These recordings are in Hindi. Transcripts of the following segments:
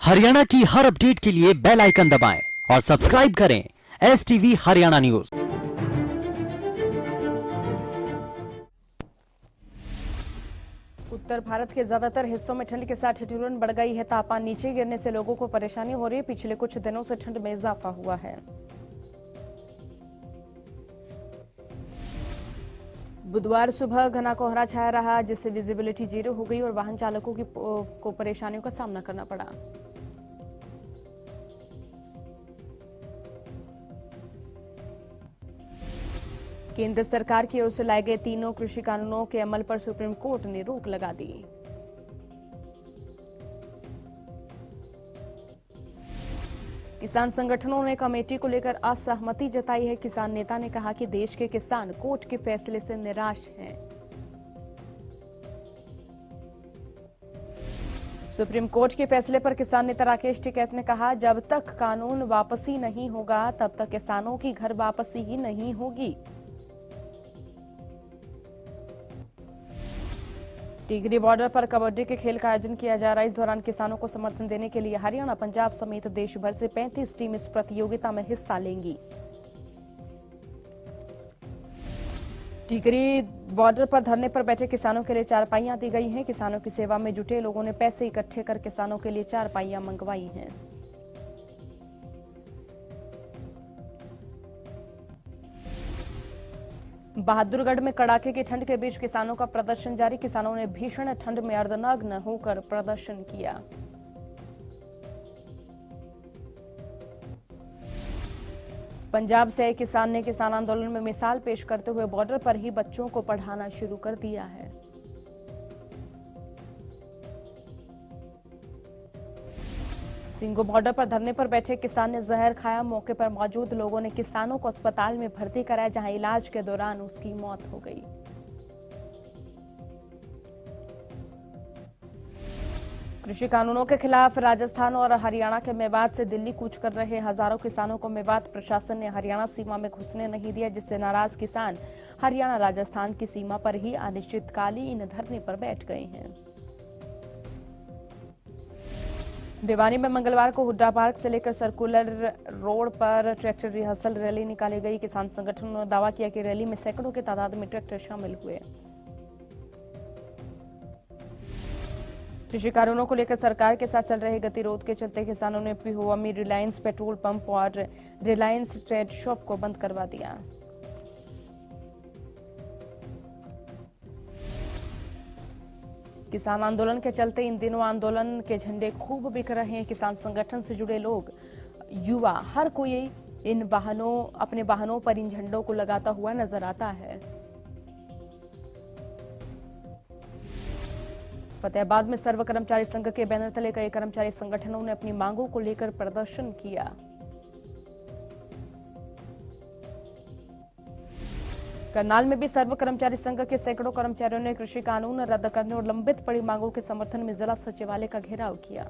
हरियाणा की हर अपडेट के लिए बेल आइकन दबाएं और सब्सक्राइब करें STV हरियाणा न्यूज। उत्तर भारत के ज्यादातर हिस्सों में ठंड के साथ ठिठुरन बढ़ गई है। तापमान नीचे गिरने से लोगों को परेशानी हो रही है। पिछले कुछ दिनों से ठंड में इजाफा हुआ है। बुधवार सुबह घना कोहरा छाया रहा, जिससे विजिबिलिटी 0 हो गई और वाहन चालकों को परेशानियों का सामना करना पड़ा। केंद्र सरकार की ओर से लाए गए तीनों कृषि कानूनों के अमल पर सुप्रीम कोर्ट ने रोक लगा दी। किसान संगठनों ने कमेटी को लेकर असहमति जताई है। किसान नेता ने कहा कि देश के किसान कोर्ट के फैसले से निराश हैं। सुप्रीम कोर्ट के फैसले पर किसान नेता राकेश टिकैत ने कहा, जब तक कानून वापसी नहीं होगा तब तक किसानों की घर वापसी ही नहीं होगी। टिहरी बॉर्डर पर कबड्डी के खेल का आयोजन किया जा रहा है। इस दौरान किसानों को समर्थन देने के लिए हरियाणा, पंजाब समेत देश भर से 35 टीम इस प्रतियोगिता में हिस्सा लेंगी। टिहरी बॉर्डर पर धरने पर बैठे किसानों के लिए चारपाइयां दी गई हैं। किसानों की सेवा में जुटे लोगों ने पैसे इकट्ठे कर किसानों के लिए चारपाइयां मंगवाई हैं। बहादुरगढ़ में कड़ाके की ठंड के बीच किसानों का प्रदर्शन जारी। किसानों ने भीषण ठंड में अर्धनग्न होकर प्रदर्शन किया। पंजाब से एक किसान ने किसान आंदोलन में मिसाल पेश करते हुए बॉर्डर पर ही बच्चों को पढ़ाना शुरू कर दिया है। सिंगो बॉर्डर पर धरने पर बैठे किसान ने जहर खाया। मौके पर मौजूद लोगों ने किसानों को अस्पताल में भर्ती कराया, जहां इलाज के दौरान उसकी मौत हो गई। कृषि कानूनों के खिलाफ राजस्थान और हरियाणा के मेवात से दिल्ली कूच कर रहे हजारों किसानों को मेवात प्रशासन ने हरियाणा सीमा में घुसने नहीं दिया, जिससे नाराज किसान हरियाणा राजस्थान की सीमा पर ही अनिश्चितकालीन धरने पर बैठ गए हैं। भिवानी में मंगलवार को हुड्डा पार्क से लेकर सर्कुलर रोड पर ट्रैक्टर रिहर्सल रैली निकाली गई। किसान संगठनों ने दावा किया कि रैली में सैकड़ों की तादाद में ट्रैक्टर शामिल हुए। कृषि कानूनों को लेकर सरकार के साथ चल रहे गतिरोध के चलते किसानों ने पिहोवा में रिलायंस पेट्रोल पंप और रिलायंस ट्रेड शॉप को बंद करवा दिया। किसान आंदोलन के चलते इन दिनों आंदोलन के झंडे खूब बिक रहे हैं। किसान संगठन से जुड़े लोग, युवा, हर कोई अपने वाहनों पर इन झंडों को लगाता हुआ नजर आता है। फतेहाबाद में सर्व कर्मचारी संघ के बैनर तले कई कर्मचारी संगठनों ने अपनी मांगों को लेकर प्रदर्शन किया। करनाल में भी सर्व कर्मचारी संघ के सैकड़ों कर्मचारियों ने कृषि कानून रद्द करने और लंबित पड़ी मांगों के समर्थन में जिला सचिवालय का घेराव किया।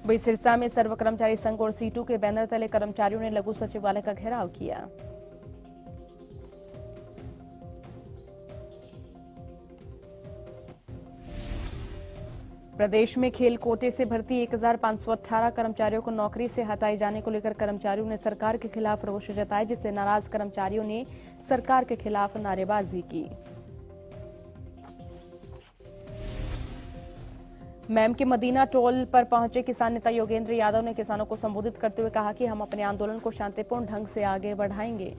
वहीं सिरसा में सर्व कर्मचारी संघ और सीटू के बैनर तले कर्मचारियों ने लघु सचिवालय का घेराव किया। प्रदेश में खेल कोटे से भर्ती 1518 कर्मचारियों को नौकरी से हटाए जाने को लेकर कर्मचारियों ने सरकार के खिलाफ रोष जताया, जिससे नाराज कर्मचारियों ने सरकार के खिलाफ नारेबाजी की। मैम के मदीना टोल पर पहुंचे किसान नेता योगेंद्र यादव ने किसानों को संबोधित करते हुए कहा कि हम अपने आंदोलन को शांतिपूर्ण ढंग से आगे बढ़ाएंगे।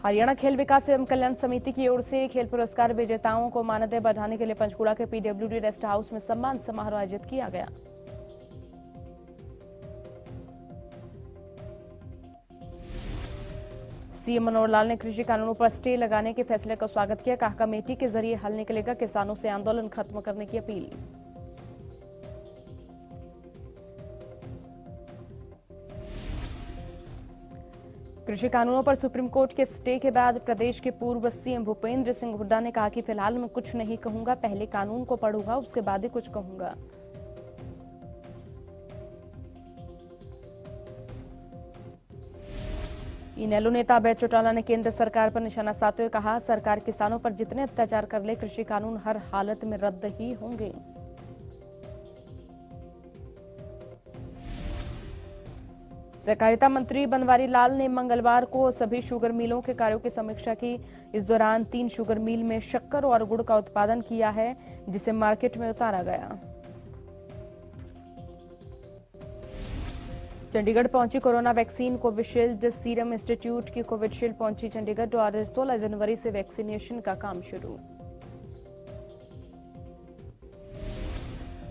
हरियाणा खेल विकास एवं कल्याण समिति की ओर से खेल पुरस्कार विजेताओं को मानदेय बढ़ाने के लिए पंचकुला के PWD रेस्ट हाउस में सम्मान समारोह आयोजित किया गया। सीएम मनोहर लाल ने कृषि कानूनों पर स्टे लगाने के फैसले का स्वागत किया। कहा, कमेटी के जरिए हल निकलेगा। किसानों से आंदोलन खत्म करने की अपील। कृषि कानूनों पर सुप्रीम कोर्ट के स्टे के बाद प्रदेश के पूर्व सीएम भूपेंद्र सिंह हुड्डा ने कहा कि फिलहाल मैं कुछ नहीं कहूंगा, पहले कानून को पढ़ूंगा, उसके बाद ही कुछ कहूंगा। इनेलो नेता अभय चौटाला ने केंद्र सरकार पर निशाना साधते हुए कहा, सरकार किसानों पर जितने अत्याचार कर ले, कृषि कानून हर हालत में रद्द ही होंगे। सहकारिता मंत्री बनवारी लाल ने मंगलवार को सभी शुगर मिलों के कार्यों की समीक्षा की। इस दौरान 3 शुगर मिल में शक्कर और गुड़ का उत्पादन किया है, जिसे मार्केट में उतारा गया। चंडीगढ़ पहुंची corona vaccine. Covishield serum institute की कोविशील्ड पहुंची चंडीगढ़ और 16 जनवरी से वैक्सीनेशन का काम शुरू।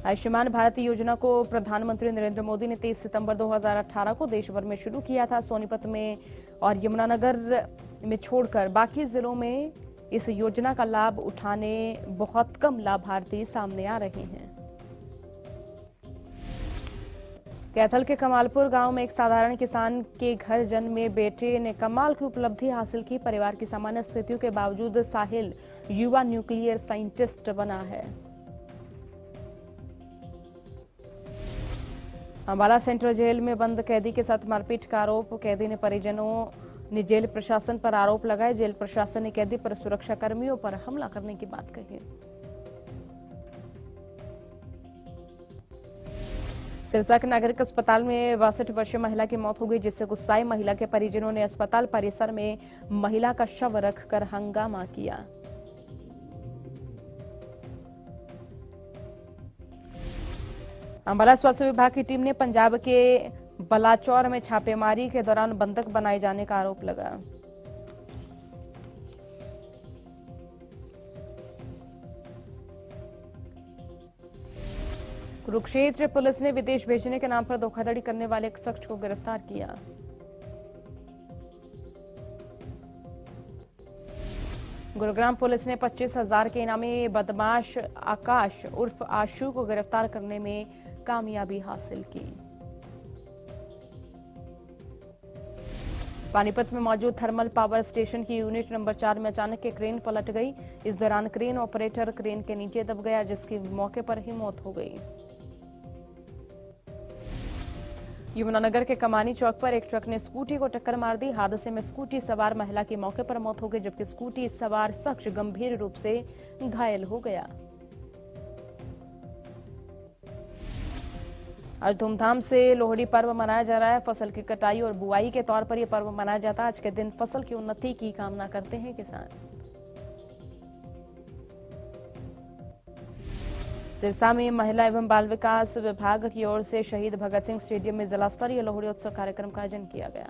आयुष्मान भारत योजना को प्रधानमंत्री नरेंद्र मोदी ने 23 सितंबर 2018 को देश भर में शुरू किया था। सोनीपत में और यमुनानगर में छोड़कर बाकी जिलों में इस योजना का लाभ उठाने बहुत कम लाभार्थी सामने आ रहे हैं। कैथल के कमालपुर गांव में एक साधारण किसान के घर जन्मे बेटे ने कमाल की उपलब्धि हासिल की। परिवार की सामान्य स्थितियों के बावजूद साहिल युवा न्यूक्लियर साइंटिस्ट बना है। अंबाला सेंट्रल जेल में बंद कैदी के साथ मारपीट का आरोप। कैदी ने परिजनों ने जेल प्रशासन पर आरोप लगाए। जेल प्रशासन ने कैदी पर सुरक्षा कर्मियों पर हमला करने की बात कही। सिरसा के नागरिक अस्पताल में 62 वर्षीय महिला की मौत हो गई, जिससे गुस्साई महिला के परिजनों ने अस्पताल परिसर में महिला का शव रखकर हंगामा किया। अंबाला स्वास्थ्य विभाग की टीम ने पंजाब के बलाचौर में छापेमारी के दौरान बंधक बनाए जाने का आरोप लगाया। कुरुक्षेत्र पुलिस ने विदेश भेजने के नाम पर धोखाधड़ी करने वाले एक शख्स को गिरफ्तार किया। गुरुग्राम पुलिस ने 25,000 के इनामी बदमाश आकाश उर्फ आशु को गिरफ्तार करने में कामयाबी हासिल की। पानीपत में मौजूद थर्मल पावर स्टेशन की यूनिट नंबर 4 में अचानक एक क्रेन पलट गई। इस दौरान क्रेन ऑपरेटर क्रेन के नीचे दब गया, जिसकी मौके पर ही मौत हो गई। यमुनानगर के कमानी चौक पर एक ट्रक ने स्कूटी को टक्कर मार दी। हादसे में स्कूटी सवार महिला की मौके पर मौत हो गई, जबकि स्कूटी सवार शख्स गंभीर रूप से घायल हो गया। आज धूमधाम से लोहड़ी पर्व मनाया जा रहा है। फसल की कटाई और बुआई के तौर पर यह पर्व मनाया जाता है। आज के दिन फसल की उन्नति की कामना करते हैं किसान। सिरसा में महिला एवं बाल विकास विभाग की ओर से शहीद भगत सिंह स्टेडियम में जिला स्तरीय लोहड़ी उत्सव कार्यक्रम का आयोजन किया गया।